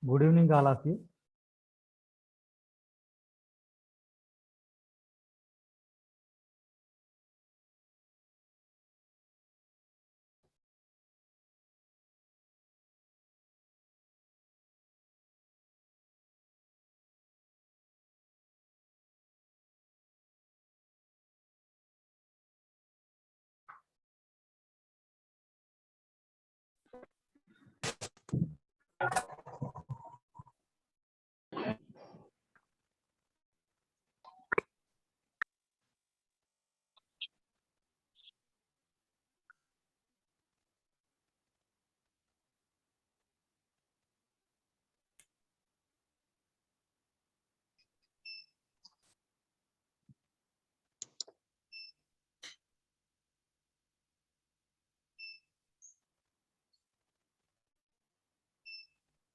Good evening, all of you.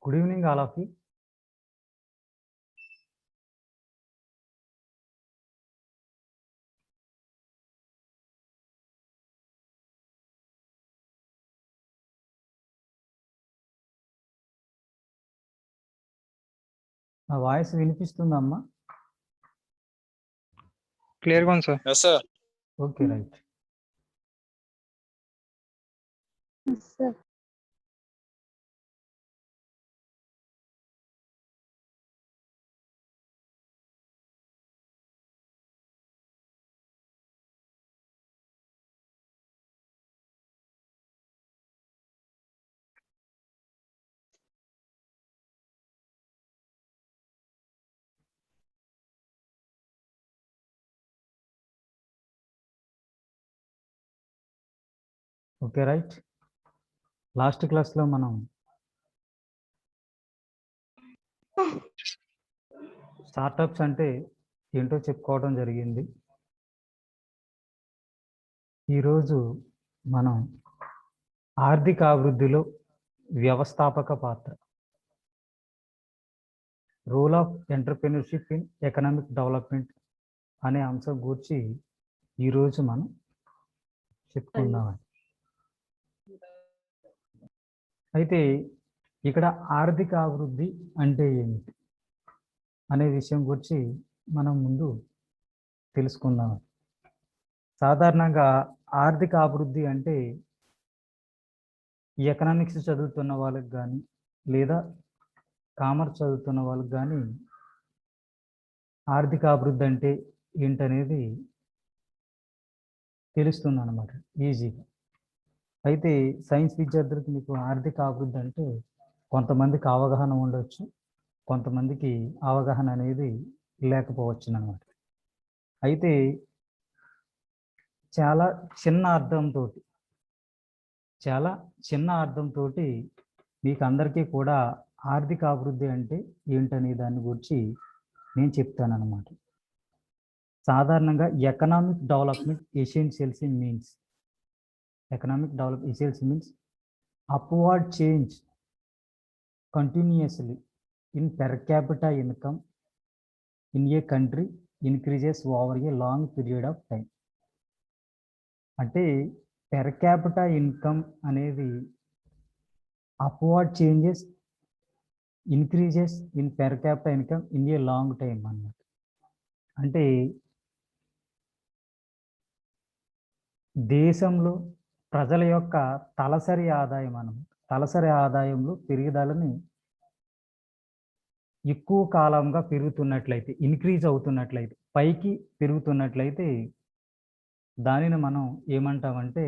Good evening, all of you. నా voice వినిపిస్తుందమ్మా? Clear గా ఉంది sir. Yes, sir. Okay, right. Sir okay, right. Last క్లాస్లో మనం startups అంటే ఏంటో చెప్పుకోవడం జరిగింది. ఈరోజు మనం ఆర్థిక అభివృద్ధిలో వ్యవస్థాపక పాత్ర, role of entrepreneurship in economic development అనే అంశం గురించి ఈరోజు మనం చెప్పుకుందామండి. అయితే ఇక్కడ ఆర్థిక అభివృద్ధి అంటే ఏమిటి అనే విషయం గురించి మనం ముందు తెలుసుకుందాం. సాధారణంగా ఆర్థిక అభివృద్ధి అంటే ఎకనామిక్స్ చదువుతున్న వాళ్ళకి కానీ లేదా కామర్స్ చదువుతున్న వాళ్ళకి కానీ ఆర్థిక అభివృద్ధి అంటే ఏంటనేది తెలుస్తుంది అన్నమాట ఈజీగా. అయితే సైన్స్ విద్యార్థులకు మీకు ఆర్థిక అభివృద్ధి అంటే కొంతమందికి అవగాహన ఉండొచ్చు, కొంతమందికి అవగాహన అనేది లేకపోవచ్చు అన్నమాట. అయితే చాలా చిన్న అర్థంతో మీకు అందరికీ కూడా ఆర్థిక అభివృద్ధి అంటే ఏంటనే దాని గురించి నేను చెప్తానన్నమాట. సాధారణంగా economic development essentials means upward change continuously in per capita income in a country increases over a long period of time. అంటే per capita income అనేది upward changes increases in per capita income in a long time అన్నమాట. అంటే దేశంలో ప్రజల యొక్క తలసరి ఆదాయంలో పెరుగుదలని ఎక్కువ కాలంగా పెరుగుతున్నట్లయితే, ఇంక్రీజ్ అవుతున్నట్లయితే, పైకి పెరుగుతున్నట్లయితే దానిని మనం ఏమంటామంటే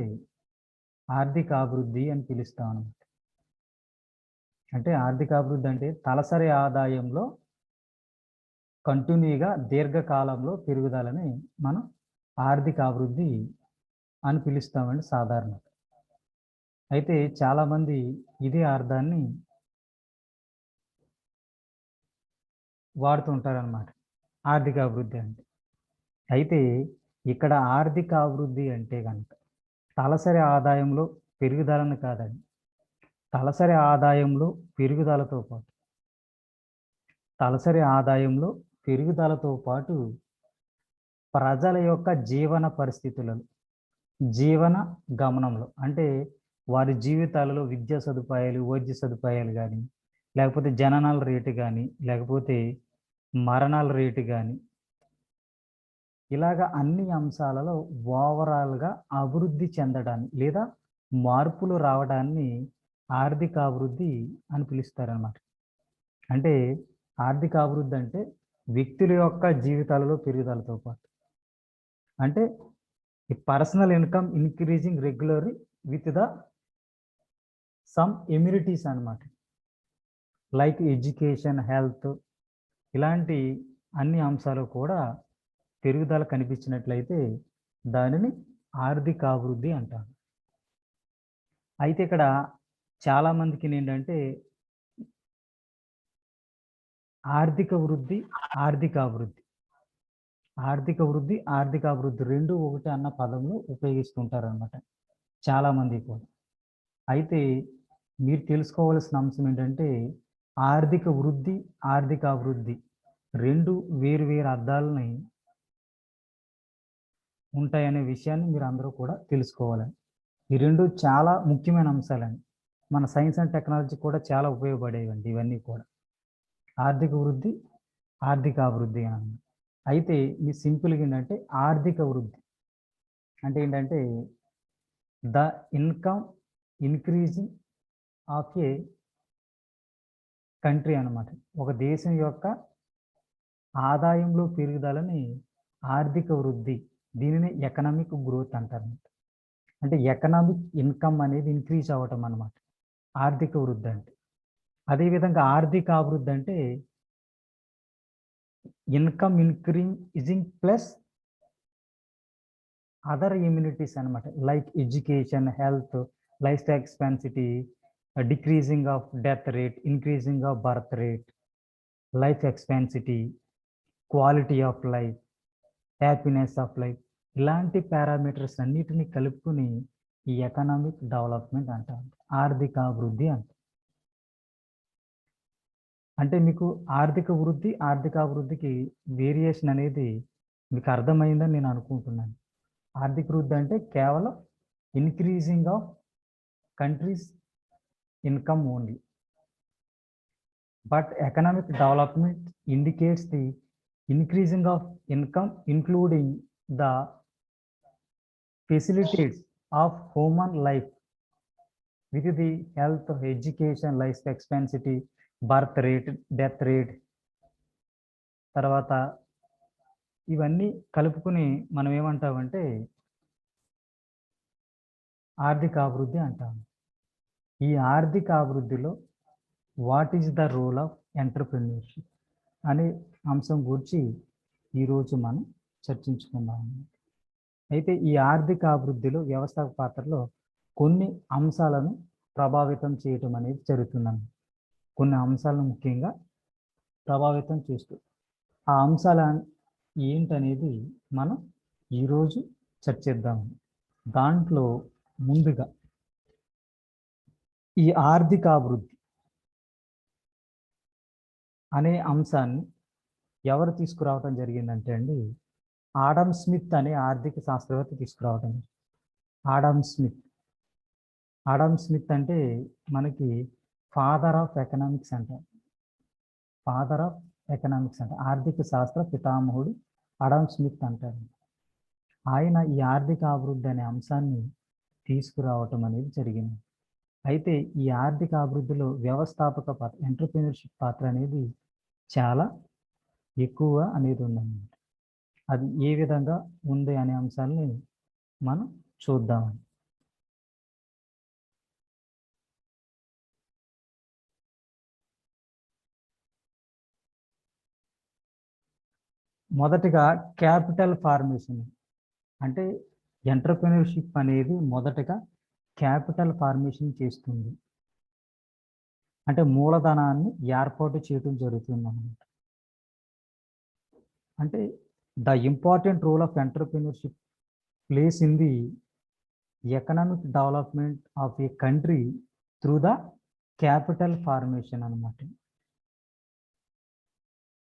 ఆర్థిక అభివృద్ధి అని పిలుస్తాం అన్నమాట. అంటే ఆర్థిక అభివృద్ధి అంటే తలసరి ఆదాయంలో కంటిన్యూగా దీర్ఘకాలంలో పెరుగుదలని మనం ఆర్థిక అభివృద్ధి అని పిలుస్తామండి సాధారణంగా. అయితే చాలామంది ఇదే అర్థాన్ని వాడుతుంటారన్నమాట ఆర్థిక అభివృద్ధి అంటే. అయితే ఇక్కడ ఆర్థిక అభివృద్ధి అంటే కనుక తలసరి ఆదాయంలో పెరుగుదలను కాదండి, తలసరి ఆదాయంలో పెరుగుదలతో పాటు తలసరి ఆదాయంలో పెరుగుదలతో పాటు ప్రజల యొక్క జీవన పరిస్థితులలో, జీవన గమనంలో, అంటే వారి జీవితాలలో విద్యా సదుపాయాలు, వైద్య సదుపాయాలు కానీ, లేకపోతే జననాల రేటు కానీ, లేకపోతే మరణాల రేటు కానీ, ఇలాగ అన్ని అంశాలలో ఓవరాల్గా అభివృద్ధి చెందడాన్ని లేదా మార్పులు రావడాన్ని ఆర్థిక అభివృద్ధి అని పిలుస్తారన్నమాట. అంటే ఆర్థిక అభివృద్ధి అంటే వ్యక్తుల యొక్క జీవితాలలో పెరుగుదలతో పాటు, అంటే ఈ personal income increasing regularly with the sum amenities అన్నమాట, లైక్ ఎడ్యుకేషన్, హెల్త్, ఇలాంటి అన్ని అంశాలు కూడా పెరుగుదల కనిపించినట్లయితే దానిని ఆర్థిక అభివృద్ధి అంటారు. అయితే ఇక్కడ చాలామందికి ఏంటంటే ఆర్థిక వృద్ధి, ఆర్థిక అభివృద్ధి, ఆర్థిక వృద్ధి, ఆర్థిక అభివృద్ధి రెండు ఒకటి అన్న పదంలో ఉపయోగిస్తుంటారు అన్నమాట చాలామంది కూడా. అయితే మీరు తెలుసుకోవాల్సిన అంశం ఏంటంటే ఆర్థిక వృద్ధి, ఆర్థిక అభివృద్ధి రెండు వేరు వేరు అర్థాలని ఉంటాయనే విషయాన్ని మీరు అందరూ కూడా తెలుసుకోవాలని. ఈ రెండు చాలా ముఖ్యమైన అంశాలండి. మన సైన్స్ అండ్ టెక్నాలజీ కూడా చాలా ఉపయోగపడేవండి ఇవన్నీ కూడా. ఆర్థిక వృద్ధి, ఆర్థిక అభివృద్ధి అన్నమాట. అయితే ఈ సింపుల్గా ఏంటంటే ఆర్థిక వృద్ధి అంటే ఏంటంటే the income increasing of a country అన్నమాట. ఒక దేశం యొక్క ఆదాయంలో పెరుగుదలని ఆర్థిక వృద్ధి, దీనిని ఎకనామిక్ గ్రోత్ అంటారు. అంటే ఎకనామిక్ ఇన్కమ్ అనేది ఇంక్రీజ్ అవ్వటం అన్నమాట ఆర్థిక వృద్ధి అంటే. అదేవిధంగా ఆర్థిక అభివృద్ధి అంటే income increasing plus other immunities అనమాట, like education, health, life style expectancy, decreasing of death rate, increasing of birth rate, life expectancy, quality of life, happiness of life, ఇలాంటి పారామీటర్స్ అన్నిటినీ కలుపుకుని ఈ ఎకనామిక్ డెవలప్మెంట్ అంటారు, ఆర్థిక అభివృద్ధి అంటారు. అంటే మీకు ఆర్థిక వృద్ధి, ఆర్థిక అభివృద్ధికి వేరియేషన్ అనేది మీకు అర్థమైందని నేను అనుకుంటున్నాను. ఆర్థిక వృద్ధి అంటే కేవలం increasing of countries income only, but economic development indicates the increasing of income including the facilities of human life with the health, education, life expectancy, birth rate, death rate, తర్వాత ఇవన్నీ కలుపుకుని మనం ఏమంటామంటే ఆర్థిక అభివృద్ధి అంటాము. ఈ ఆర్థిక అభివృద్ధిలో what is the role of entrepreneurship అనే అంశం గురించి ఈరోజు మనం చర్చించుకుందాం. అయితే ఈ ఆర్థిక అభివృద్ధిలో వ్యవస్థాపక పాత్రలో కొన్ని అంశాలను ప్రభావితం చేయటం అనేది జరుగుతుందండి. కొన్ని అంశాలను ముఖ్యంగా ప్రభావితం చేస్తూ ఆ అంశాల ఏంటనేది మనం ఈరోజు చర్చిద్దాం. దాంట్లో ముందుగా ఈ ఆర్థిక అభివృద్ధి అనే అంశాన్ని ఎవరు తీసుకురావటం జరిగిందంటే అండి, ఆడమ్ స్మిత్ అనే ఆర్థిక శాస్త్రవేత్త తీసుకురావటం. ఆడమ్ స్మిత్ అంటే మనకి ఫాదర్ ఆఫ్ ఎకనామిక్స్ అంటారు. ఫాదర్ ఆఫ్ ఎకనామిక్స్ అంటే ఆర్థిక శాస్త్ర పితామహుడు ఆడమ్ స్మిత్ అంటారు. ఆయన ఈ ఆర్థిక అభివృద్ధి అనే అంశాన్ని తీసుకురావటం అనేది జరిగింది. అయితే ఈ ఆర్థిక అభివృద్ధిలో వ్యవస్థాపక పాత్ర, ఎంటర్‌ప్రెన్యూర్‌షిప్ పాత్ర అనేది చాలా ఎక్కువ అనేది ఉందన్నమాట. అది ఏ విధంగా ఉంది అనే అంశాన్ని మనం చూద్దాం. మొదటిగా క్యాపిటల్ ఫార్మేషన్ అంటే ఎంటర్‌ప్రెన్యూర్‌షిప్ అనేది మొదటగా క్యాపిటల్ ఫార్మేషన్ చేస్తుంది. అంటే మూలధనాన్ని ఏర్పాటు చేయడం జరుగుతుంది అన్నమాట. అంటే the important role of entrepreneurship places in the economic development of a country through the capital formation అన్నమాట.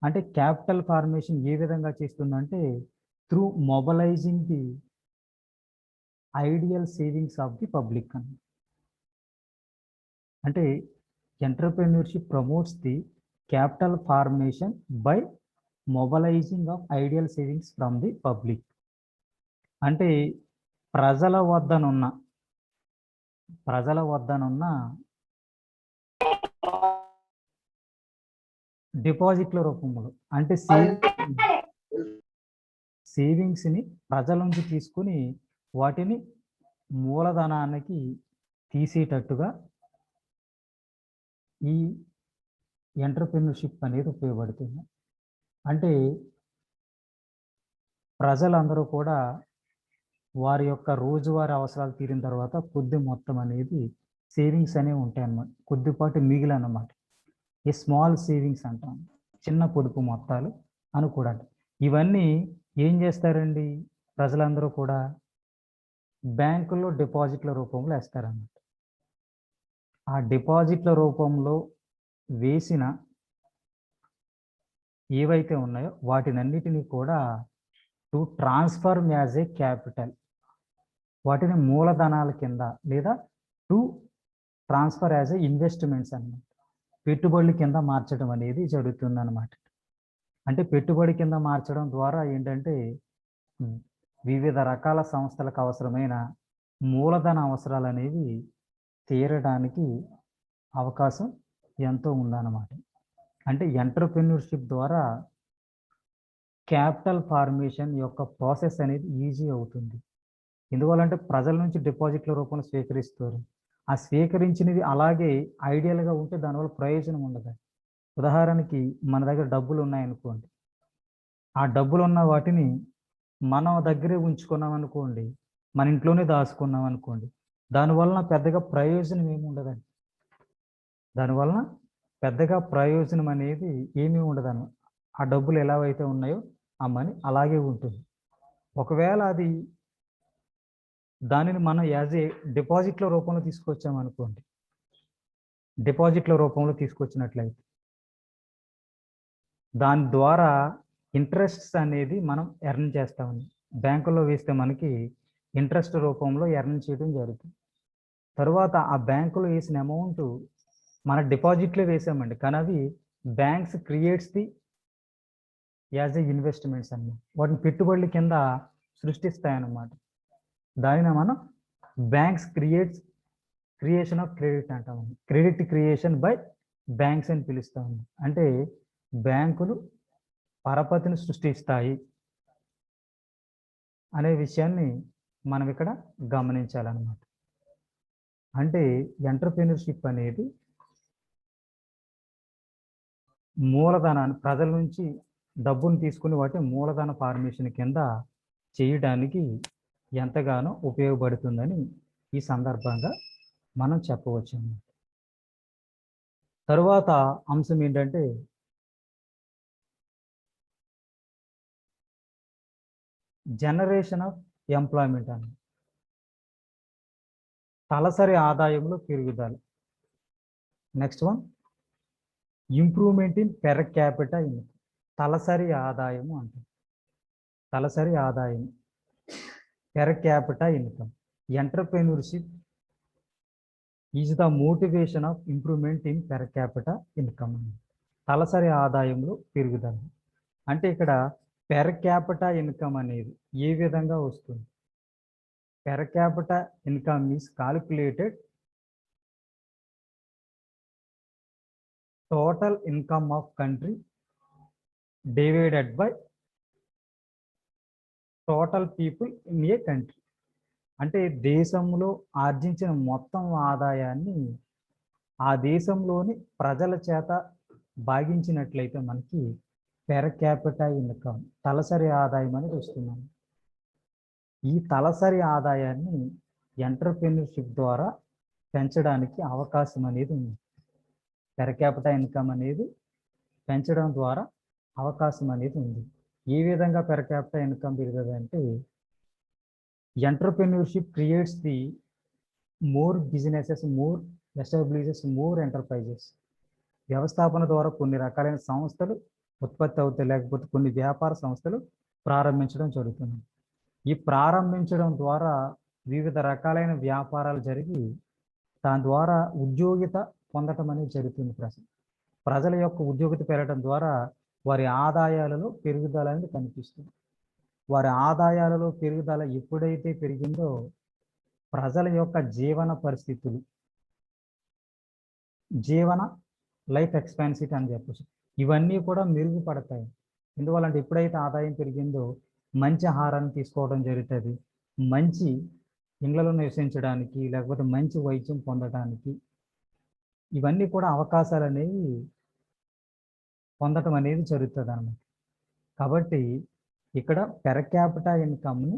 అంటే క్యాపిటల్ ఫార్మేషన్ ఏ విధంగా చేస్తుందంటే through mobilising the ideal savings of the public అని. అంటే entrepreneurship promotes the capital formation by mobilising of ideal savings from the public. అంటే ప్రజల వద్దనున్న డిపాజిట్ల రూపంలో అంటే సేవింగ్స్‌ని ప్రజల నుంచి తీసుకొని వాటిని మూలధనానికి తీసేటట్టుగా ఈ ఎంటర్‌ప్రెన్యూర్‌షిప్ అనేది ఉపయోగపడుతుంది. అంటే ప్రజలందరూ కూడా వారి యొక్క రోజువారీ అవసరాలు తీరిన తర్వాత కొద్ది మొత్తం అనేది సేవింగ్స్ అనేవి ఉంటాయన్నమాట. కొద్దిపాటి మిగిలన్నమాట. ఈ స్మాల్ సేవింగ్స్ అంటాం. చిన్న పొదుపు మొత్తాలు అని కూడా అంటాం. ఇవన్నీ ఏం చేస్తారండి ప్రజలందరూ కూడా బ్యాంకుల్లో డిపాజిట్ల రూపంలో వేస్తారన్నమాట. ఆ డిపాజిట్ల రూపంలో వేసిన ఏవైతే ఉన్నాయో వాటినన్నిటినీ కూడా to transform as a capital, వాటిని మూలధనాల కింద లేదా to transfer as a investments అన్నమాట, పెట్టుబడుల కింద మార్చడం అనేది జరుగుతుంది అన్నమాట. అంటే పెట్టుబడి కింద మార్చడం ద్వారా ఏంటంటే వివిధ రకాల సంస్థలకు అవసరమైన మూలధన అవసరాలు అనేవి తీరడానికి అవకాశం ఎంతో ఉందన్నమాట. అంటే ఎంటర్‌ప్రెన్యూర్‌షిప్ ద్వారా క్యాపిటల్ ఫార్మేషన్ యొక్క ప్రాసెస్ అనేది ఈజీ అవుతుంది. ఎందువల్లంటే ప్రజల నుంచి డిపాజిట్ల రూపంలో స్వీకరిస్తారు. ఆ స్వీకరించినవి అలాగే ఐడియల్‌గా ఉంటే దానివల్ల ప్రయోజనం ఉండదు. ఉదాహరణకి మన దగ్గర డబ్బులు ఉన్నాయనుకోండి, ఆ డబ్బులున్న వాటిని మనం దగ్గరే ఉంచుకున్నాం అనుకోండి, మన ఇంట్లోనే దాచుకున్నాం అనుకోండి, దానివలన పెద్దగా ప్రయోజనం ఏమి ఉండదండి. దానివలన పెద్దగా ప్రయోజనం అనేది ఏమీ ఉండదన్న. ఆ డబ్బులు ఎలా అయితే ఉన్నాయో ఆ మనీ అలాగే ఉంటుంది. ఒకవేళ దానిని మనం యాజ్ ఏ డిపాజిట్ల రూపంలో తీసుకొచ్చామనుకోండి, డిపాజిట్ల రూపంలో తీసుకొచ్చినట్లయితే దాని ద్వారా ఇంట్రెస్ట్స్ అనేది మనం ఎర్న్ చేస్తామండి. బ్యాంకులో వేస్తే మనకి ఇంట్రెస్ట్ రూపంలో ఎర్న్ చేయడం జరుగుతుంది. తర్వాత ఆ బ్యాంకులో వేసిన అమౌంట్ మన డిపాజిట్లో వేసామండి, కానీ అవి banks creates the as a investments అన్నమాట. వాటిని పెట్టుబడుల కింద సృష్టిస్తాయన్నమాట. దానిని మనం బ్యాంక్స్ క్రియేషన్ ఆఫ్ క్రెడిట్ అంటామండి. క్రెడిట్ క్రియేషన్ బై బ్యాంక్స్ అని పిలుస్తాము. అంటే బ్యాంకులు పరపతిని సృష్టిస్తాయి అనే విషయాన్ని మనం ఇక్కడ గమనించాలన్నమాట. అంటే ఎంటర్‌ప్రెన్యూర్‌షిప్ అనేది మూలధనాన్ని ప్రజల నుంచి డబ్బును తీసుకుని వాటి మూలధన ఫార్మేషన్ కింద చేయడానికి ఎంతగానో ఉపయోగపడుతుందని ఈ సందర్భంగా మనం చెప్పవచ్చు. తరువాత అంశం ఏంటంటే జనరేషన్ ఆఫ్ ఎంప్లాయ్మెంట్ అని. తలసరి ఆదాయంలో పెరుగుదల. Next one improvement in per capita income. తలసరి ఆదాయము అంటారు. తలసరి ఆదాయం per capita income. Entrepreneurship is the motivation of improvement in per capita income. తలసరి ఆదాయంలో పెరుగుదల అంటే ఇక్కడ పెర్ క్యాపిటా ఇన్కమ్ అనేది ఏ విధంగా వస్తుంది? Per capita income is calculated total income of country divided by total people in a country. అంటే దేశంలో ఆర్జించిన మొత్తం ఆదాయాన్ని ఆ దేశంలోని ప్రజల చేత భాగించినట్లయితే మనకి పెర్ క్యాపిటా ఇన్కమ్ తలసరి ఆదాయం అనేది వస్తున్నాం. ఈ తలసరి ఆదాయాన్ని ఎంటర్‌ప్రెన్యూర్‌షిప్ ద్వారా పెంచడానికి అవకాశం అనేది ఉంది. పెర్ క్యాపిటా ఇన్కమ్ అనేది పెంచడం ద్వారా అవకాశం అనేది ఉంది. ఏ విధంగా పెర్ క్యాపిటా ఇన్కమ్ పెరుగుతుందంటే entrepreneurship creates the more businesses, more establishes more enterprises. వ్యవస్థాపన ద్వారా కొన్ని రకాలైన సంస్థలు ఉత్పత్తి అవుతాయి, లేకపోతే కొన్ని వ్యాపార సంస్థలు ప్రారంభించడం జరుగుతుంది. ఈ ప్రారంభించడం ద్వారా వివిధ రకాలైన వ్యాపారాలు జరిగి దాని ద్వారా ఉద్యోగిత పొందటం అనేది జరుగుతుంది. ప్రజల యొక్క ఉద్యోగిత పెరగడం ద్వారా వారి ఆదాయాలలో పెరుగుదల అనేది కనిపిస్తుంది. వారి ఆదాయాలలో పెరుగుదల ఎప్పుడైతే పెరిగిందో ప్రజల యొక్క జీవన పరిస్థితులు, లైఫ్ ఎక్స్పెన్సిటీ అని చెప్పచ్చు, ఇవన్నీ కూడా మెరుగుపడతాయి. ఎందువల్లంటే ఎప్పుడైతే ఆదాయం పెరిగిందో మంచి ఆహారాన్ని తీసుకోవడం జరుగుతుంది, మంచి ఇళ్లలో నివసించడానికి లేకపోతే మంచి వైద్యం పొందడానికి ఇవన్నీ కూడా అవకాశాలు అనేవి పొందటం అనేది జరుగుతుంది అన్నమాట. కాబట్టి ఇక్కడ పెర్ క్యాపిటా ఇన్కమ్ని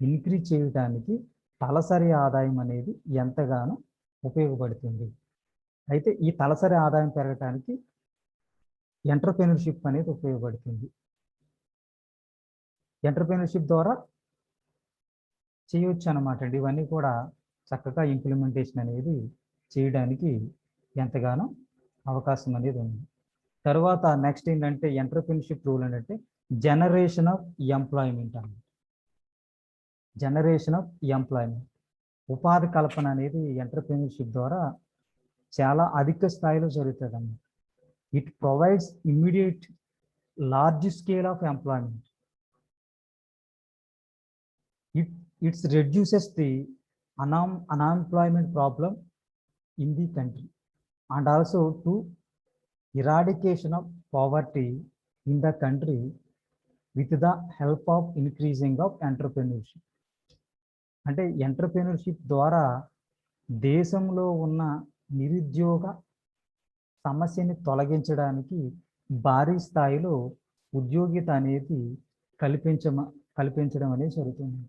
ఇంక్రీజ్ చేయడానికి తలసరి ఆదాయం అనేది ఎంతగానో ఉపయోగపడుతుంది. అయితే ఈ తలసరి ఆదాయం పెరగడానికి ఎంటర్‌ప్రెన్యూర్‌షిప్ అనేది ఉపయోగపడుతుంది. ఎంటర్‌ప్రెన్యూర్‌షిప్ ద్వారా చేయొచ్చు అన్నమాట అండి. ఇవన్నీ కూడా చక్కగా ఇంప్లిమెంటేషన్ అనేది చేయడానికి ఎంతగానో అవకాశం అనేది ఉంది. తర్వాత నెక్స్ట్ ఏంటంటే ఎంటర్‌ప్రెన్యూర్‌షిప్ రూల్ ఏంటంటే జనరేషన్ ఆఫ్ ఎంప్లాయ్మెంట్ అన్నమాట. జనరేషన్ ఆఫ్ ఎంప్లాయ్మెంట్, ఉపాధి కల్పన అనేది ఎంటర్‌ప్రెన్యూర్‌షిప్ ద్వారా చాలా అధిక స్థాయిలో జరుగుతుంది అన్నమాట. It provides immediate large scale of employment. It reduces the unemployment problem in the country and also to eradication of poverty in the country with the help of increasing of entrepreneurship. అంటే entrepreneurship ద్వారా దేశంలో ఉన్న నిరుద్యోగ సమస్యని తొలగించడానికి భారీ స్థాయిలో ఉద్యోగిత అనేది కల్పించడం అనేది జరుగుతుంది.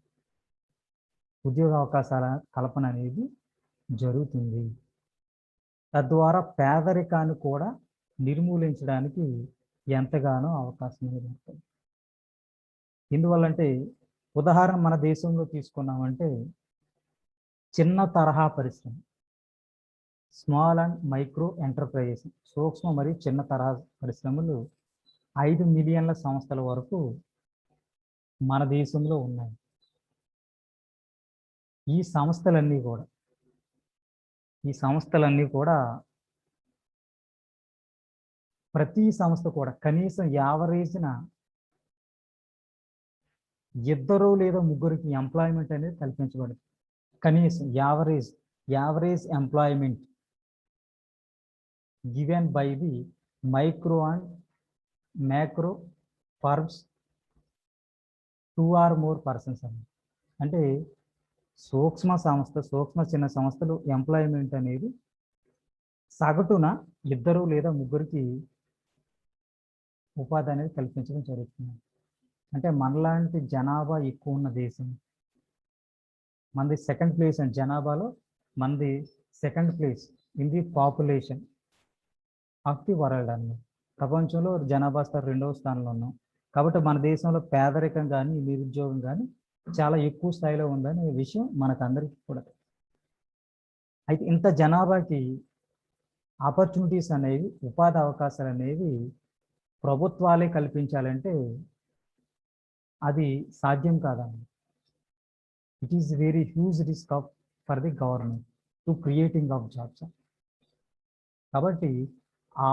ఉద్యోగ అవకాశాల కల్పన అనేది జరుగుతుంది. తద్వారా పేదరికాన్ని కూడా నిర్మూలించడానికి ఎంతగానో అవకాశం అనేది ఉంటుంది. ఎందువల్లంటే ఉదాహరణ మన దేశంలో తీసుకున్నామంటే చిన్న తరహా పరిశ్రమ, స్మాల్ అండ్ మైక్రో ఎంటర్ప్రైజెస్, సూక్ష్మ మరియు చిన్న తరహా పరిశ్రమలు 5 మిలియన్ల సంస్థల వరకు మన దేశంలో ఉన్నాయి. ఈ సంస్థలన్నీ కూడా ప్రతి సంస్థ కూడా కనీసం యావరేజ్న 2 లేదా 3 ఎంప్లాయ్మెంట్ అనేది కల్పించబడుతుంది. కనీసం average employment given by the micro and macro firms 2 or more persons అంటే సూక్ష్మ చిన్న సంస్థలు ఎంప్లాయ్మెంట్ అనేది సగటున 2 లేదా 3 ఉపాధి అనేది కల్పించడం జరుగుతుంది. అంటే మనలాంటి జనాభా ఎక్కువ ఉన్న దేశం, మనది సెకండ్ ప్లేస్ అండ్ జనాభాలో మనది second place in the population of the world అన్నమాట. ప్రపంచంలో జనాభా స్థాయి 2వ స్థానంలో ఉన్నాం. కాబట్టి మన దేశంలో పేదరికం కానీ నిరుద్యోగం కానీ చాలా ఎక్కువ స్థాయిలో ఉందనే విషయం మనకందరికీ కూడా. అయితే ఇంత జనాభాకి ఆపర్చునిటీస్ అనేవి, ఉపాధి అవకాశాలు అనేవి ప్రభుత్వాలే కల్పించాలంటే అది సాధ్యం కాదండి. It is very huge risk for the government to creating of jobs. కాబట్టి ఆ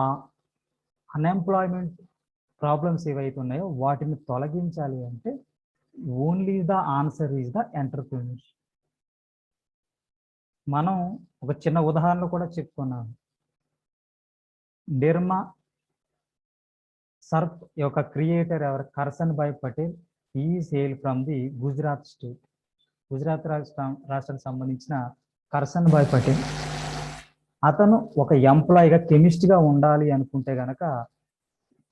అన్ఎంప్లాయ్మెంట్ ప్రాబ్లమ్స్ ఏవైతే ఉన్నాయో వాటిని తొలగించాలి అంటే only the answer is the entrepreneurship. మనం ఒక చిన్న ఉదాహరణ కూడా చెప్పుకున్నాం. నిర్మా సర్ఫ్ యొక్క క్రియేటర్ ఎవరు? Karsan bhai Patel. Is hail from the Gujarat state. Gujarat రాష్ట్రానికి సంబంధించిన కర్సన్ భాయ్ పటేల్. అతను ఒక ఎంప్లాయీగా, కెమిస్ట్గా ఉండాలి అనుకుంటే గనక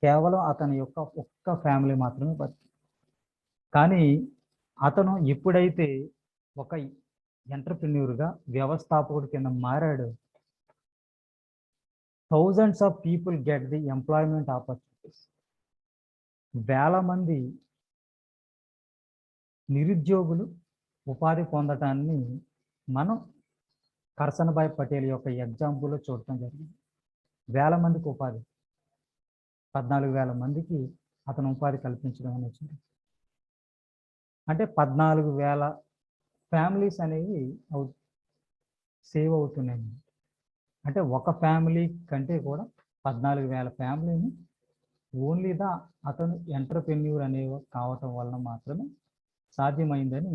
కేవలం అతని యొక్క ఒక్క ఫ్యామిలీ మాత్రమే బతుకు. కానీ అతను ఎప్పుడైతే ఒక ఎంటర్‌ప్రెన్యూర్‌గా, వ్యవస్థాపకుడి కింద మారాడు, thousands of people get the employment opportunities. వేల మంది నిరుద్యోగులు ఉపాధి పొందటాన్ని మనం కర్సన్ భాయ్ పటేల్ యొక్క ఎగ్జాంపుల్లో చూడటం జరిగింది. వేల మందికి ఉపాధి. 14,000 మందికి అతను ఉపాధి కల్పించడం అనేది జరిగింది. అంటే 14,000 ఫ్యామిలీస్ అనేవి సేవ్ అవుతున్నాయి. అంటే ఒక ఫ్యామిలీ కంటే కూడా 14,000 ఫ్యామిలీని ఓన్లీ అతను ఎంటర్‌ప్రెన్యూర్ అనే కావటం వలన మాత్రమే సాధ్యమైందని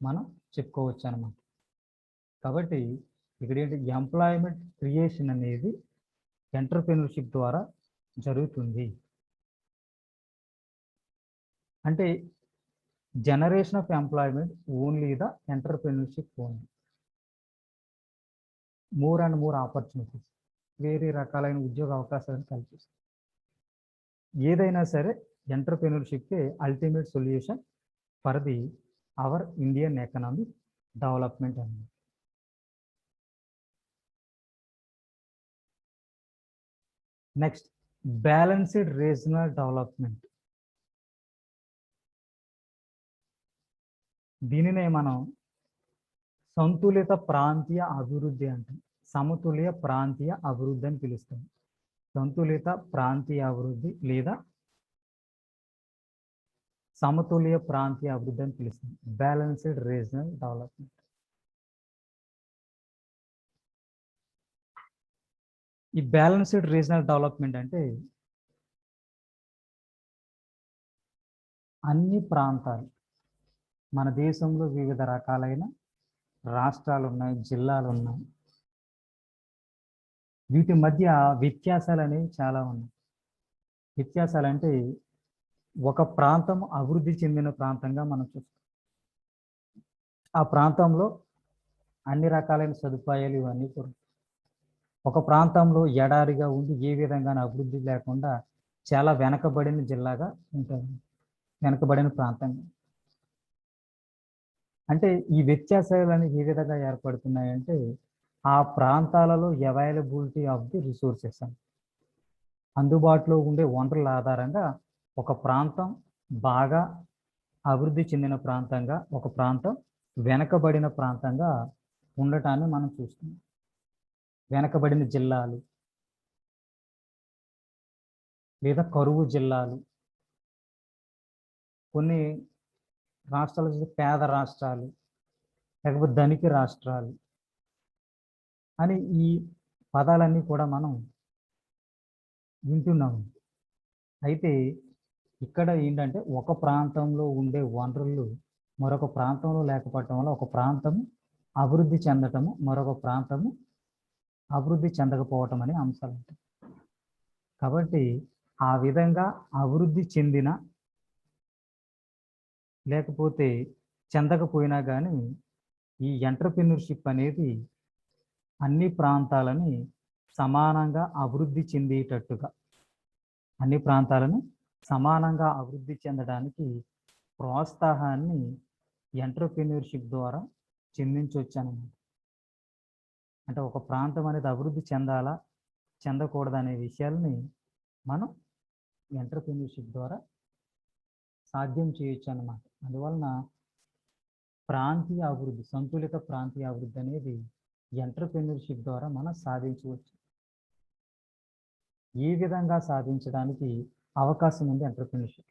మనం చెప్పుకోవచ్చు అన్నమాట. కాబట్టి ఇక్కడేంటి ఎంప్లాయ్మెంట్ క్రియేషన్ అనేది ఎంటర్‌ప్రెన్యూర్‌షిప్ ద్వారా జరుగుతుంది. అంటే generation of employment only entrepreneurship only. More and more opportunities, వేరే రకాలైన ఉద్యోగ అవకాశాలను కల్పిస్తుంది. ఏదైనా సరే ఎంటర్‌ప్రెన్యూర్‌షిప్పే ultimate solution for our Indian economic development అన్నమాట. Next, balanced regional development. దీనినే మనం సంతులిత ప్రాంతీయ అభివృద్ధి అంటాం. సమతుల్య ప్రాంతీయ అభివృద్ధి అని పిలుస్తాం. సంతులిత ప్రాంతీయ అభివృద్ధి లేదా సమతుల్య ప్రాంతీయ అభివృద్ధి అని పిలుస్తాం. Balanced regional development. ఈ బ్యాలెన్స్డ్ రీజనల్ డెవలప్మెంట్ అంటే అన్ని ప్రాంతాలు, మన దేశంలో వివిధ రకాలైన రాష్ట్రాలు ఉన్నాయి, జిల్లాలు ఉన్నాయి. వీటి మధ్య వ్యత్యాసాలు అనేవి చాలా ఉన్నాయి. వ్యత్యాసాలు అంటే ఒక ప్రాంతం అభివృద్ధి చెందిన ప్రాంతంగా మనం చూస్తాం. ఆ ప్రాంతంలో అన్ని రకాలైన సదుపాయాలు ఇవన్నీ కూడా. ఒక ప్రాంతంలో ఎడారిగా ఉండి ఏ విధంగా అభివృద్ధి లేకుండా చాలా వెనకబడిన జిల్లాగా ఉంటుంది, వెనకబడిన ప్రాంతంగా. అంటే ఈ వ్యత్యాసాలు అనేవి ఏ విధంగా ఏర్పడుతున్నాయంటే ఆ ప్రాంతాలలో అవైలబిలిటీ ఆఫ్ ది రిసోర్సెస్, అందుబాటులో ఉండే వనరుల ఆధారంగా ఒక ప్రాంతం బాగా అభివృద్ధి చెందిన ప్రాంతంగా, ఒక ప్రాంతం వెనకబడిన ప్రాంతంగా ఉండటాన్ని మనం చూస్తున్నాం. వెనకబడిన జిల్లాలు లేదా కరువు జిల్లాలు, కొన్ని రాష్ట్రాలు పేద రాష్ట్రాలు, లేకపోతే ధనిక రాష్ట్రాలు అని ఈ పదాలన్నీ కూడా మనం వింటున్నాము. అయితే ఇక్కడ ఏంటంటే ఒక ప్రాంతంలో ఉండే వనరులు మరొక ప్రాంతంలో లేకపోవటం వల్ల ఒక ప్రాంతం అభివృద్ధి చెందటము, మరొక ప్రాంతము అభివృద్ధి చెందకపోవటం అనే అంశాలు ఉంటాయి. కాబట్టి ఆ విధంగా అభివృద్ధి చెందిన లేకపోతే చెందకపోయినా కానీ ఈ ఎంటర్‌ప్రెన్యూర్‌షిప్ అనేది అన్ని ప్రాంతాలని సమానంగా అభివృద్ధి చెందేటట్టుగా, అన్ని ప్రాంతాలను సమానంగా అభివృద్ధి చెందడానికి ప్రోత్సాహాన్ని ఎంటర్‌ప్రెన్యూర్‌షిప్ ద్వారా చెందించవచ్చు అన్నమాట. అంటే ఒక ప్రాంతం అనేది అభివృద్ధి చెందాలా చెందకూడదు అనే విషయాల్ని మనం ఎంటర్‌ప్రెన్యూర్‌షిప్ ద్వారా సాధ్యం చేయొచ్చు అన్నమాట. అందువలన ప్రాంతీయ అభివృద్ధి, సంతులిత ప్రాంతీయ అభివృద్ధి అనేది ఎంటర్‌ప్రెన్యూర్‌షిప్ ద్వారా మనం సాధించవచ్చు. ఈ విధంగా సాధించడానికి అవకాశం ఉంది ఎంటర్‌ప్రెన్యూర్‌షిప్.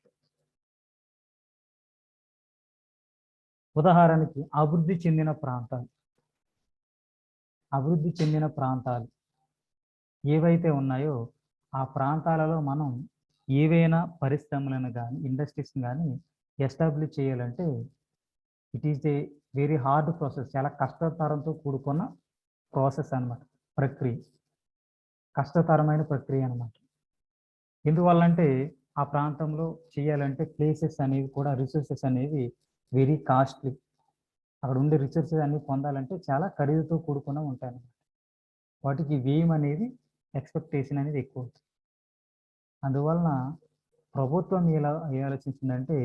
ఉదాహరణకి అభివృద్ధి చెందిన ప్రాంతాలు, అభివృద్ధి చెందిన ప్రాంతాలు ఏవైతే ఉన్నాయో ఆ ప్రాంతాలలో మనం ఏవైనా పరిశ్రమలను కానీ ఇండస్ట్రీస్ని కానీ ఎస్టాబ్లిష్ చేయాలంటే it is a very hard process. చాలా కష్టతరంతో కూడుకున్న ప్రాసెస్ అన్నమాట, ప్రక్రియ, కష్టతరమైన ప్రక్రియ అన్నమాట. ఎందువల్లంటే ఆ ప్రాంతంలో చేయాలంటే ప్లేసెస్ అనేవి కూడా, రిసోర్సెస్ అనేవి వెరీ కాస్ట్లీ. అక్కడ ఉండే రిసోర్సెస్ అన్ని పొందాలంటే చాలా ఖరీదుతో కూడుకున్న ఉంటాయి. వాటికి వ్యయం అనేది, ఎక్స్పెక్టేషన్ అనేది ఎక్కువ అవుతుంది. అందువలన ప్రభుత్వం ఎలా ఆలోచించిందంటే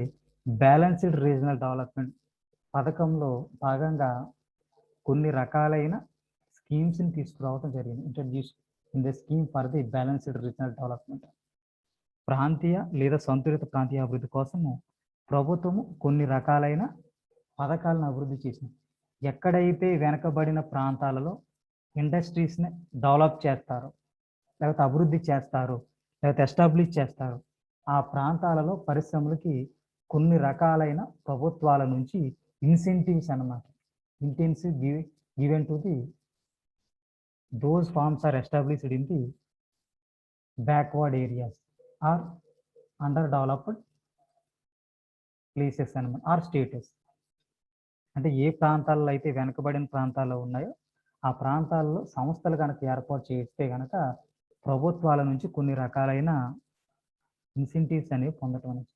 బ్యాలెన్స్డ్ రీజనల్ డెవలప్మెంట్ పథకంలో భాగంగా కొన్ని రకాలైన స్కీమ్స్ని తీసుకురావడం జరిగింది. Introduce in the scheme for the balanced regional development. ప్రాంతీయ లేదా సంతులిత ప్రాంతీయ అభివృద్ధి కోసము ప్రభుత్వము కొన్ని రకాలైన పథకాలను అభివృద్ధి చేసింది. ఎక్కడైతే వెనకబడిన ప్రాంతాలలో ఇండస్ట్రీస్ని డెవలప్ చేస్తారో లేకపోతే అభివృద్ధి చేస్తారో లేకపోతే ఎస్టాబ్లిష్ చేస్తారు. ఆ ప్రాంతాలలో పరిశ్రమలకి కొన్ని రకాలైన ప్రభుత్వాల నుంచి ఇన్సెంటివ్స్ అన్నమాట. Intensive given to the those firms are established in the backward areas or underdeveloped places అన్నమాట ఆర్ స్టేటస్. అంటే ఏ ప్రాంతాల్లో అయితే వెనుకబడిన ప్రాంతాల్లో ఉన్నాయో ఆ ప్రాంతాల్లో సంస్థలు కనుక ఏర్పాటు చేస్తే కనుక ప్రభుత్వాల నుంచి కొన్ని రకాలైన ఇన్సెంటివ్స్ అనేవి పొందటం అనేది.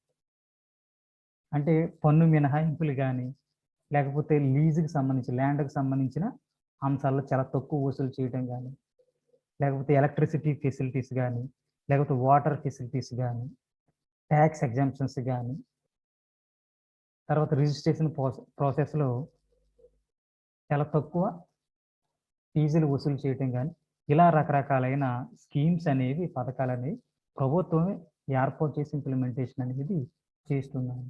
అంటే పన్ను మినహాయింపులు కానీ లేకపోతే లీజుకి సంబంధించి ల్యాండ్కి సంబంధించిన అంశాల్లో చాలా తక్కువ వసూలు చేయడం కానీ లేకపోతే ఎలక్ట్రిసిటీ ఫెసిలిటీస్ కానీ లేకపోతే వాటర్ ఫెసిలిటీస్ కానీ ట్యాక్స్ ఎగ్జామ్షన్స్ కానీ తర్వాత రిజిస్ట్రేషన్ ప్రాసెస్లో చాలా తక్కువ ఫీజులు వసూలు చేయటం కానీ ఇలా రకరకాలైన స్కీమ్స్ అనేవి పథకాలు అనేవి ప్రభుత్వమే ఏర్పాటు చేసి ఇంప్లిమెంటేషన్ అనేది చేస్తున్నాను.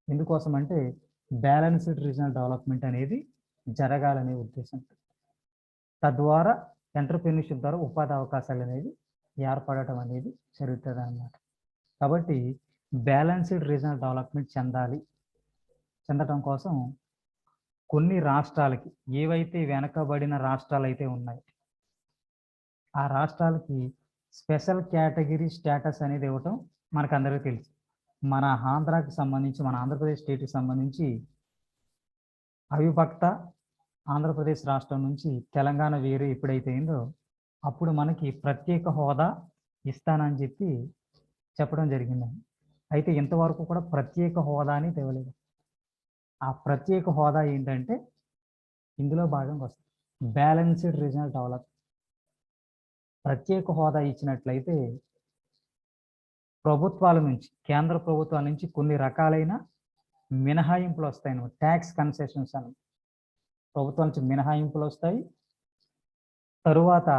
ఎందుకోసం అంటే బ్యాలెన్స్డ్ రీజనల్ డెవలప్మెంట్ అనేది జరగాలనే ఉద్దేశం. తద్వారా ఎంటర్‌ప్రెన్యూర్‌షిప్ ద్వారా ఉపాధి అవకాశాలు అనేవి ఏర్పడటం అనేది జరుగుతుంది అన్నమాట. కాబట్టి బ్యాలెన్స్డ్ రీజనల్ డెవలప్మెంట్ చెందటం కోసం కొన్ని రాష్ట్రాలకి ఏవైతే వెనకబడిన రాష్ట్రాలు అయితే ఉన్నాయో ఆ రాష్ట్రాలకి స్పెషల్ కేటగిరీ స్టేటస్ అనేది ఇవ్వటం మనకందరికీ తెలుసు. మన ఆంధ్రాకి సంబంధించి మన ఆంధ్రప్రదేశ్ స్టేట్కి సంబంధించి అవిభక్త ఆంధ్రప్రదేశ్ రాష్ట్రం నుంచి తెలంగాణ వేరే ఎప్పుడైతే అయిందో అప్పుడు మనకి ప్రత్యేక హోదా ఇస్తానని చెప్పడం జరిగిందండి. అయితే ఇంతవరకు కూడా ప్రత్యేక హోదా అని తెవలేదు. ఆ ప్రత్యేక హోదా ఏంటంటే ఇందులో భాగంగా వస్తుంది బ్యాలెన్స్డ్ రీజనల్ డెవలప్మెంట్. ప్రత్యేక హోదా ఇచ్చినట్లయితే ప్రభుత్వాల నుంచి కేంద్ర ప్రభుత్వాల నుంచి కొన్ని రకాలైన మినహాయింపులు వస్తాయి. ట్యాక్స్ కన్సెషన్స్ అని ప్రభుత్వం నుంచి మినహాయింపులు వస్తాయి. తరువాత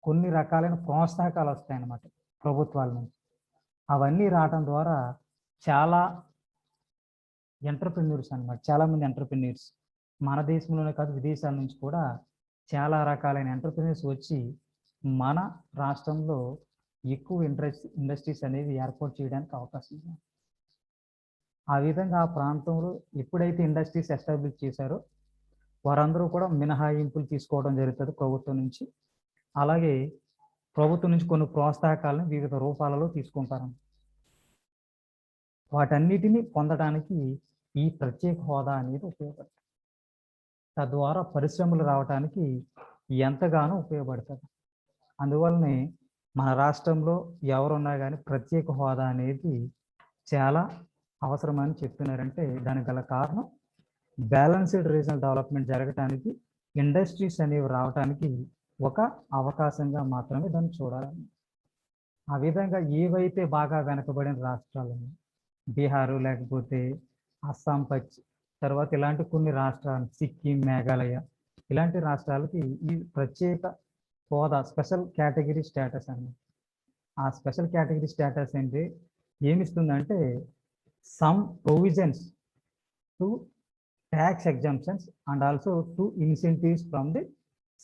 కొన్ని రకాలైన ప్రోత్సాహకాలు వస్తాయి అన్నమాట ప్రభుత్వాల నుంచి. అవన్నీ రావటం ద్వారా చాలా ఎంటర్‌ప్రెన్యూర్స్ అన్నమాట చాలామంది ఎంటర్‌ప్రెన్యూర్స్ మన దేశంలోనే కాదు విదేశాల నుంచి కూడా చాలా రకాలైన ఎంటర్‌ప్రెన్యూర్స్ వచ్చి మన రాష్ట్రంలో ఎక్కువ ఇండస్ట్రీస్ అనేవి ఏర్పాటు చేయడానికి అవకాశం ఉంది. ఆ విధంగా ఆ ప్రాంతంలో ఎప్పుడైతే ఇండస్ట్రీస్ ఎస్టాబ్లిష్ చేశారో వారందరూ కూడా మినహాయింపులు తీసుకోవడం జరుగుతుంది ప్రభుత్వం నుంచి. అలాగే ప్రభుత్వం నుంచి కొన్ని ప్రోత్సాహకాలను వివిధ రూపాలలో తీసుకుంటారు. వాటన్నిటిని పొందడానికి ఈ ప్రత్యేక హోదా అనేది ఉపయోగపడుతుంది. తద్వారా పరిశ్రమలు రావడానికి ఎంతగానో ఉపయోగపడుతుంది. అందువల్లనే మన రాష్ట్రంలో ఎవరున్నా కానీ ప్రత్యేక హోదా అనేది చాలా అవసరమని చెప్తున్నారంటే దానికి గల కారణం బ్యాలెన్స్డ్ రీజనల్ డెవలప్మెంట్ జరగటానికి ఇండస్ట్రీస్ అనేవి రావడానికి ఒక అవకాశంగా మాత్రమే దాన్ని చూడాలి. ఆ విధంగా ఏవైతే బాగా వెనకబడిన రాష్ట్రాలు బీహారు లేకపోతే అస్సాం తర్వాత ఇలాంటి కొన్ని రాష్ట్రాలు సిక్కిం మేఘాలయ ఇలాంటి రాష్ట్రాలకి ఈ ప్రత్యేక హోదా స్పెషల్ కేటగిరీ స్టేటస్ అన్నమాట. ఆ స్పెషల్ కేటగిరీ స్టేటస్ అంటే ఏమిస్తుందంటే some provisions to tax exemptions and also to incentives from the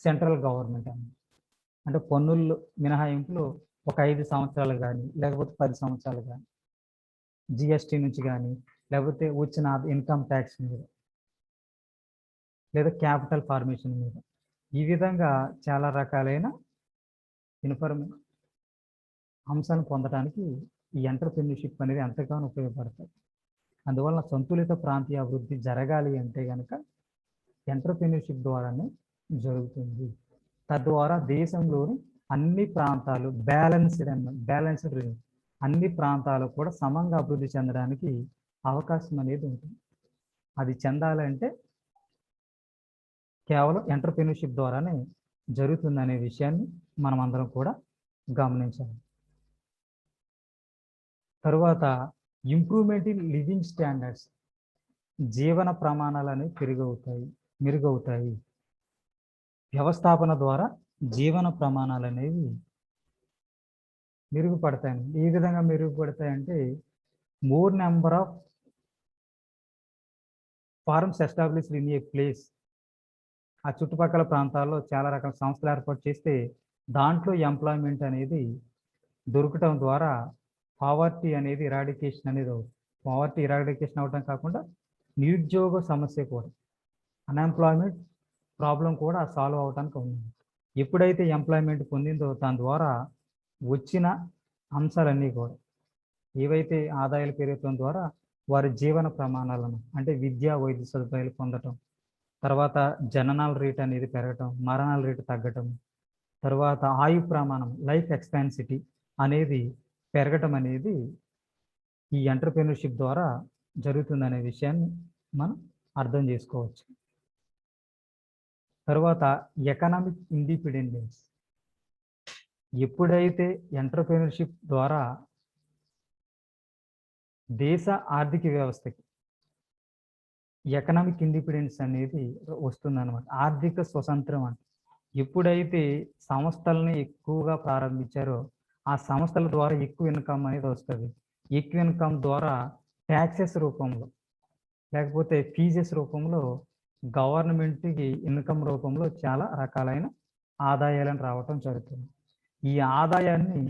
central government అన్నమాట. అంటే పన్నులు మినహాయింపులు ఒక 5 సంవత్సరాలు కానీ లేకపోతే 10 సంవత్సరాలు కానీ జిఎస్టీ నుంచి కానీ లేకపోతే వచ్చిన ఇన్కమ్ ట్యాక్స్ మీద లేదా క్యాపిటల్ ఫార్మేషన్ మీద ఈ విధంగా చాలా రకాలైన అంశాలను పొందడానికి ఈ ఎంటర్‌ప్రెన్యూర్‌షిప్ అనేది ఎంతగానో ఉపయోగపడుతుంది. అందువల్ల సంతులిత ప్రాంతీయ అభివృద్ధి జరగాలి అంటే కనుక ఎంటర్‌ప్రెన్యూర్‌షిప్ ద్వారానే జరుగుతుంది. తద్వారా దేశంలోని అన్ని ప్రాంతాలు బ్యాలెన్స్డ్ అన్ని ప్రాంతాలు కూడా సమంగా అభివృద్ధి చెందడానికి అవకాశం అనేది ఉంటుంది. అది చెందాలంటే కేవలం ఎంటర్‌ప్రెన్యూర్‌షిప్ ద్వారానే జరుగుతుందనే విషయాన్ని మనం అందరం కూడా గమనించాలి. తరువాత ఇంప్రూవ్మెంట్ ఇన్ లివింగ్ స్టాండర్డ్స్ జీవన ప్రమాణాలు అనేవి మెరుగవుతాయి. వ్యవస్థాపన ద్వారా జీవన ప్రమాణాలు అనేవి మెరుగుపడతాయి. ఏ విధంగా మెరుగుపడతాయంటే more number of farms established in a place. ఆ చుట్టుపక్కల ప్రాంతాల్లో చాలా రకాల సంస్థలు ఏర్పాటు చేస్తే దాంట్లో ఎంప్లాయ్మెంట్ అనేది దొరకటం ద్వారా పావర్టీ అనేది ఇరాడికేషన్ అనేది అవుతుంది. పావర్టీ ఇరాడికేషన్ అవడం కాకుండా నిరుద్యోగ సమస్య కూడా, అన్ఎంప్లాయ్మెంట్ ప్రాబ్లం కూడా సాల్వ్ అవడానికి ఉంది. ఎప్పుడైతే ఎంప్లాయ్మెంట్ పొందిందో దాని ద్వారా వచ్చిన అంశాలన్నీ కూడా ఏవైతే ఆదాయాలు పెరగటం ద్వారా వారి జీవన ప్రమాణాలను అంటే విద్యా వైద్య సదుపాయాలు పొందటం, తర్వాత జననాల రేట్ అనేది పెరగటం, మరణాల రేటు తగ్గటం, తర్వాత ఆయు ప్రమాణం లైఫ్ ఎక్స్పాన్సిటీ అనేది పెరగటం అనేది ఈ ఎంటర్‌ప్రెన్యూర్‌షిప్ ద్వారా జరుగుతుందనే విషయాన్ని మనం అర్థం చేసుకోవచ్చు. తర్వాత ఎకనామిక్ ఇండిపెండెన్స్. ఎప్పుడైతే ఎంటర్‌ప్రెన్యూర్‌షిప్ ద్వారా దేశ ఆర్థిక వ్యవస్థకి ఎకనామిక్ ఇండిపెండెన్స్ అనేది వస్తుందన్నమాట. ఆర్థిక స్వతంత్రం అంటే ఎప్పుడైతే సంస్థలని ఎక్కువగా ప్రారంభించారో ఆ సంస్థల ద్వారా ఎక్కువ ఇన్కమ్ అనేది వస్తుంది. ఎక్కువ ఇన్కమ్ ద్వారా ట్యాక్సెస్ రూపంలో లేకపోతే ఫీజెస్ రూపంలో గవర్నమెంట్‌కి ఇన్కమ్ రూపంలో చాలా రకాలైన ఆదాయాలను రావటం జరుగుతుంది. ఈ ఆదాయాన్ని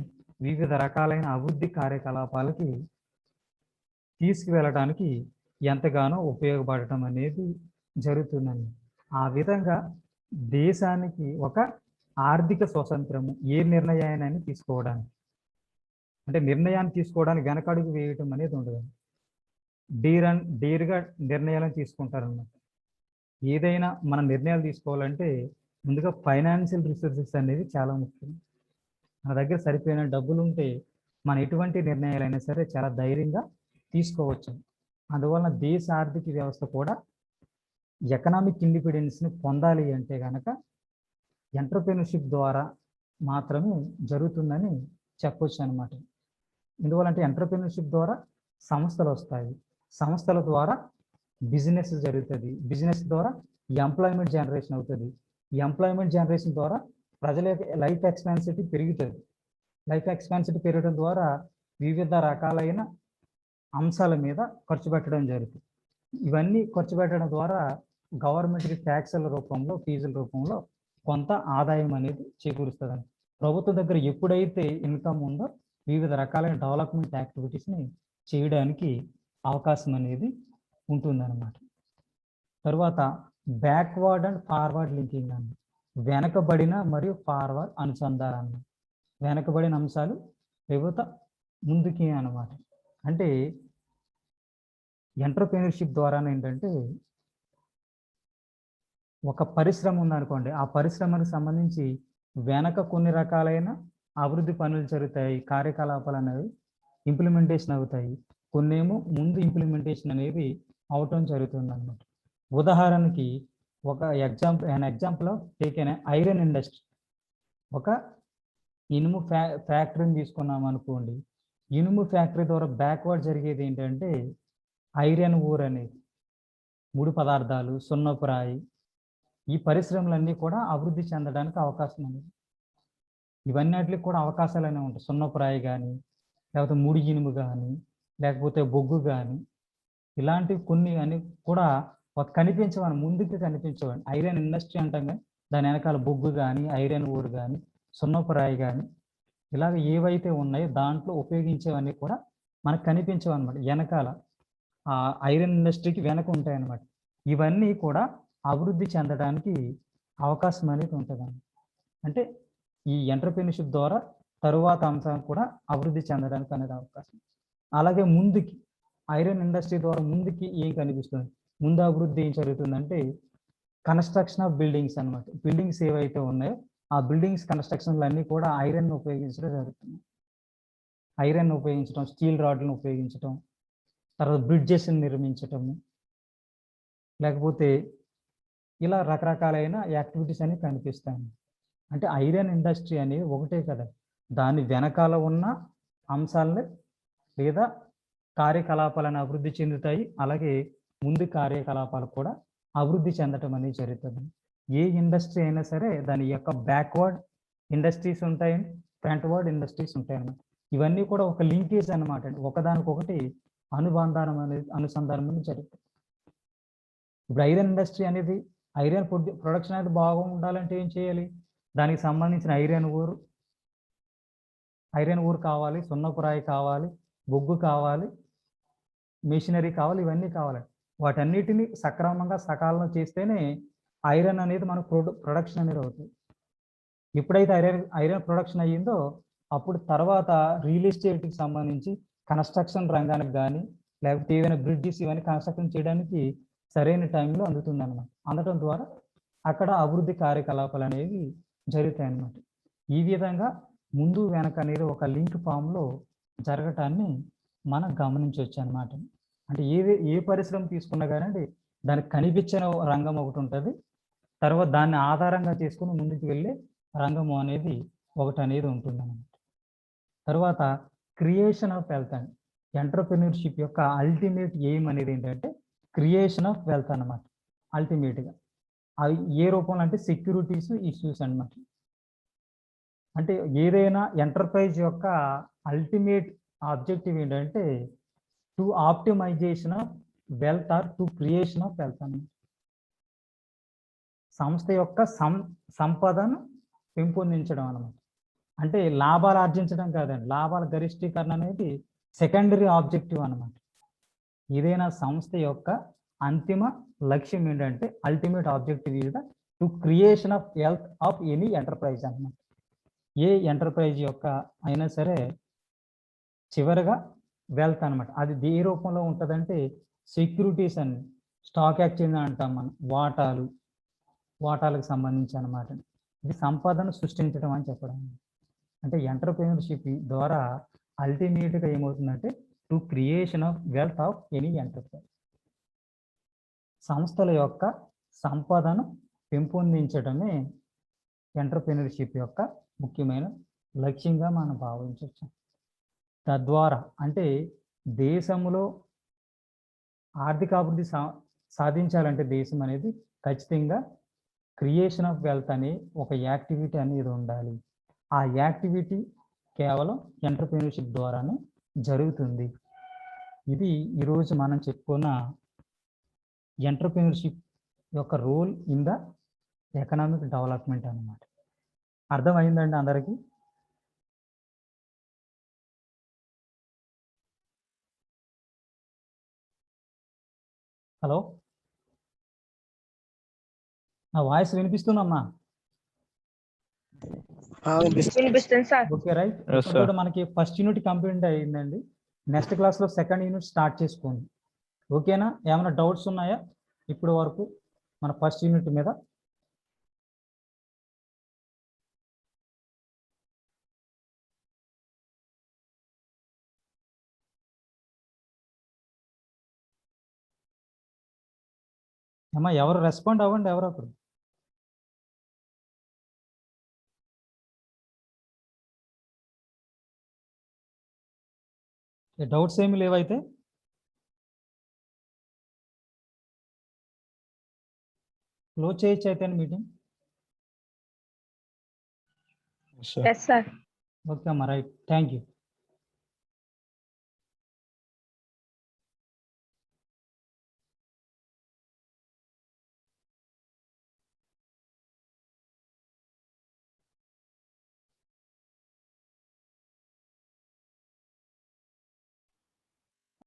వివిధ రకాలైన అభివృద్ధి కార్యకలాపాలకి తీసుకువెళ్ళడానికి ఎంతగానో ఉపయోగపడటం అనేది జరుగుతుందండి. ఆ విధంగా దేశానికి ఒక ఆర్థిక స్వతంత్రము ఏ నిర్ణయాన్ని తీసుకోవడానికి, అంటే నిర్ణయాన్ని తీసుకోవడానికి వెనకడుగు వేయటం అనేది ఉండదు. డేర్‌గా నిర్ణయాలను తీసుకుంటారన్నమాట. ఏదైనా మనం నిర్ణయాలు తీసుకోవాలంటే ముందుగా ఫైనాన్షియల్ రిసోర్సెస్ అనేది చాలా ముఖ్యం. మన దగ్గర సరిపోయిన డబ్బులు ఉంటే మనం ఎటువంటి నిర్ణయాలైనా సరే చాలా ధైర్యంగా తీసుకోవచ్చు. అందువలన దేశ ఆర్థిక వ్యవస్థ కూడా ఎకనామిక్ ఇండిపెండెన్స్‌ని పొందాలి అంటే గనక ఎంటర్‌ప్రెన్యూర్‌షిప్ ద్వారా మాత్రమే జరుగుతుందని చెప్పొచ్చు అనమాట. ఎందువల్లంటే ఎంటర్‌ప్రెన్యూర్‌షిప్ ద్వారా సంస్థలు వస్తాయి. సంస్థల ద్వారా బిజినెస్ జరుగుతుంది. బిజినెస్ ద్వారా ఎంప్లాయ్మెంట్ జనరేషన్ అవుతుంది. ఈ ఎంప్లాయ్మెంట్ జనరేషన్ ద్వారా ప్రజల యొక్క లైఫ్ ఎక్స్పాన్సిటీ పెరుగుతుంది. లైఫ్ ఎక్స్పాన్సిటీ పెరగడం ద్వారా వివిధ రకాలైన అంశాల మీద ఖర్చు పెట్టడం జరుగుతుంది. ఇవన్నీ ఖర్చు పెట్టడం ద్వారా గవర్నమెంట్‌కి ట్యాక్స్‌ల రూపంలో, ఫీజుల రూపంలో కొంత ఆదాయం అనేది చేకూరుస్తుందండి. ప్రభుత్వం దగ్గర ఎప్పుడైతే ఇన్కమ్ ఉందో వివిధ రకాలైన డెవలప్‌మెంట్ యాక్టివిటీస్‌ని చేయడానికి అవకాశం అనేది ఉంటుందన్నమాట. తర్వాత బ్యాక్వర్డ్ అండ్ ఫార్వర్డ్ లింకింగ్ అండి. వెనకబడిన మరియు ఫార్వర్డ్ అనుసంధానం. వెనకబడిన అంశాలు యువత ముందుకి అన్నమాట. అంటే ఎంటర్‌ప్రెన్యూర్‌షిప్ ద్వారానే ఏంటంటే ఒక పరిశ్రమ ఉందనుకోండి. ఆ పరిశ్రమకు సంబంధించి వెనక కొన్ని రకాలైన అభివృద్ధి పనులు జరుగుతాయి. కార్యకలాపాలు అనేవి ఇంప్లిమెంటేషన్ అవుతాయి. కొన్నేమో ముందు ఇంప్లిమెంటేషన్ అనేది అవటం జరుగుతుందన్నమాట. ఉదాహరణకి ఒక example of taken iron industry. ఒక ఇనుము ఫ్యాక్టరీని తీసుకున్నాం అనుకోండి. ఇనుము ఫ్యాక్టరీ ద్వారా బ్యాక్వర్డ్ జరిగేది ఏంటంటే ఐరన్ ఓర్ అనేది, ముడి పదార్థాలు, సున్నపు రాయి, ఈ పరిశ్రమలన్నీ కూడా అభివృద్ధి చెందడానికి అవకాశం ఉంది. ఇవన్నిటికి కూడా అవకాశాలు అనేవి ఉంటాయి. సున్నపు రాయి కానీ, లేకపోతే ముడి ఇనుము కానీ, లేకపోతే బొగ్గు కానీ, ఇలాంటివి కొన్ని అని కూడా కనిపించవని, ముందుకి కనిపించవండి. ఐరన్ ఇండస్ట్రీ అంటాం కానీ దాని వెనకాల బొగ్గు కానీ, ఐరన్ ఓర్ కానీ, సున్నపు రాయి కానీ, ఇలాగ ఏవైతే ఉన్నాయో దాంట్లో ఉపయోగించేవన్నీ కూడా మనకు కనిపించవన్నమాట. వెనకాల ఆ ఐరన్ ఇండస్ట్రీకి వెనక ఉంటాయన్నమాట. ఇవన్నీ కూడా అభివృద్ధి చెందడానికి అవకాశం అనేది ఉంటుందండి. అంటే ఈ ఎంటర్‌ప్రెన్యూర్‌షిప్ ద్వారా తరువాత అంశం కూడా అభివృద్ధి చెందడానికి అనేది అవకాశం. అలాగే ముందుకి ఐరన్ ఇండస్ట్రీ ద్వారా ముందుకి ఏం కనిపిస్తుంది? ముందు అభివృద్ధి ఏం జరుగుతుందంటే కన్‌స్ట్రక్షన్ ఆఫ్ బిల్డింగ్స్ అన్నమాట. బిల్డింగ్స్ ఏవైతే ఉన్నాయో ఆ బిల్డింగ్స్ కన్‌స్ట్రక్షన్‌లు అన్నీ కూడా ఐరన్ ఉపయోగించడం జరుగుతుంది. ఐరన్ ఉపయోగించడం, స్టీల్ రాడ్‌లను ఉపయోగించడం, తర్వాత బ్రిడ్జెస్‌ని నిర్మించటము, లేకపోతే ఇలా రకరకాలైన యాక్టివిటీస్ అనేవి కనిపిస్తాయి. అంటే ఐరన్ ఇండస్ట్రీ అనేది ఒకటే కదా, దాని వెనకాల ఉన్న అంశాలని లేదా కార్యకలాపాలను అభివృద్ధి చెందుతాయి. అలాగే ముందు కార్యకలాపాలు కూడా అభివృద్ధి చెందటం అనేది జరుగుతుంది. ఏ ఇండస్ట్రీ అయినా సరే దాని యొక్క బ్యాక్వర్డ్ ఇండస్ట్రీస్ ఉంటాయండి, ఫ్రంట్వర్డ్ ఇండస్ట్రీస్ ఉంటాయన్నమాట. ఇవన్నీ కూడా ఒక లింకేజ్ అన్నమాట. ఒకదానికొకటి అనుసంధానం అనేది జరుగుతుంది. ఇప్పుడు ఐరన్ ఇండస్ట్రీ అనేది ఐరన్ ప్రొడక్షన్ అనేది బాగా ఉండాలంటే ఏం చేయాలి? దానికి సంబంధించిన ఐరన్ ఓర్, ఐరన్ ఊర్ కావాలి, సున్నపు రాయి కావాలి, బొగ్గు కావాలి, మెషినరీ కావాలి, ఇవన్నీ కావాలి. వాటన్నిటిని సక్రమంగా సకాలంలో చేస్తేనే ఐరన్ అనేది మనకు ప్రొడక్షన్ అనేది అవుతుంది. ఎప్పుడైతే ఐరన్ ప్రొడక్షన్ అయ్యిందో అప్పుడు తర్వాత రియల్ ఎస్టేట్కి సంబంధించి కన్స్ట్రక్షన్ రంగానికి కానీ లేకపోతే ఏదైనా బ్రిడ్జెస్ ఇవన్నీ కన్స్ట్రక్షన్ చేయడానికి సరైన టైంలో అందుతుంది అన్నమాట. అందటం ద్వారా అక్కడ అభివృద్ధి కార్యకలాపాలు అనేవి జరుగుతాయి అన్నమాట. ఈ విధంగా ముందు వెనక అనేది ఒక లింక్ ఫామ్లో జరగటాన్ని మనం గమనించవచ్చు అన్నమాట. అంటే ఏ పరిశ్రమ తీసుకున్నా కానీ దానికి కనిపించిన రంగం ఒకటి ఉంటుంది, తర్వాత దాన్ని ఆధారంగా చేసుకుని ముందుకు వెళ్ళే రంగము అనేది ఒకటి అనేది ఉంటుంది అన్నమాట. తర్వాత creation of wealth and entrepreneurship యొక్క అల్టిమేట్ ఎయిమ్ అనేది ఏంటంటే క్రియేషన్ ఆఫ్ వెల్త్ అన్నమాట. అల్టిమేట్‌గా అవి ఏ రూపంలో అంటే సెక్యూరిటీస్ ఇష్యూస్ అన్నమాట. అంటే ఏదైనా ఎంటర్ప్రైజ్ యొక్క అల్టిమేట్ ఆబ్జెక్టివ్ ఏంటంటే to optimisation of wealth or to creation of wealth అన్నమాట. సంస్థ యొక్క సంపదను పెంపొందించడం అన్నమాట. అంటే లాభాలు ఆర్జించడం కాదండి, లాభాల గరిష్టీకరణ అనేది సెకండరీ ఆబ్జెక్టివ్ అన్నమాట. ఏదైనా సంస్థ యొక్క అంతిమ లక్ష్యం ఏంటంటే ultimate objective is the to creation of wealth of any enterprise అన్నమాట. ఏ ఎంటర్ప్రైజ్ యొక్క అయినా సరే చివరిగా వెల్త్ అన్నమాట. అది ఏ రూపంలో ఉంటుందంటే సెక్యూరిటీస్ అని స్టాక్ ఎక్స్చేంజ్ అంటాం మనం, వాటాలకు సంబంధించి అన్నమాట. ఇది సంపదను సృష్టించడం అని చెప్పడం. అంటే ఎంటర్‌ప్రెన్యూర్‌షిప్ ద్వారా అల్టిమేట్‌గా ఏమవుతుందంటే to creation of wealth of any enterprise. సంస్థల యొక్క సంపదను పెంపొందించడమే ఎంటర్‌ప్రెన్యూర్‌షిప్ యొక్క ముఖ్యమైన లక్ష్యంగా మనం భావించవచ్చు. తద్వారా అంటే దేశంలో ఆర్థికాభివృద్ధి సాధించాలంటే దేశం అనేది ఖచ్చితంగా క్రియేషన్ ఆఫ్ వెల్త్ అనే ఒక యాక్టివిటీ అనేది ఉండాలి. ఆ యాక్టివిటీ కేవలం ఎంటర్‌ప్రెన్యూర్‌షిప్ ద్వారానే జరుగుతుంది. ఇది ఈరోజు మనం చెప్పుకున్న ఎంటర్‌ప్రెన్యూర్‌షిప్ యొక్క role in the economic development అన్నమాట. అర్థమైందండి అందరికీ? హలో, నా వాయిస్ వినిపిస్తుందమ్మా? వినిపిస్తుంది సార్. Okay, right. ఇప్పుడు మనకి ఫస్ట్ యూనిట్ కంప్లీట్ అయ్యిందండి. నెక్స్ట్ క్లాస్లో సెకండ్ యూనిట్ స్టార్ట్ చేసుకోండి. ఓకేనా? ఏమైనా డౌట్స్ ఉన్నాయా ఇప్పటి వరకు మన ఫస్ట్ యూనిట్ మీద? అమ్మా ఎవరు రెస్పాండ్ అవ్వండి, ఎవరొకరు. డౌట్స్ ఏమి లేవైతే క్లోజ్ చేయొచ్చు అయితే మీటింగ్. Yes sir. ఓకే అమ్మా, రైట్. Thank you.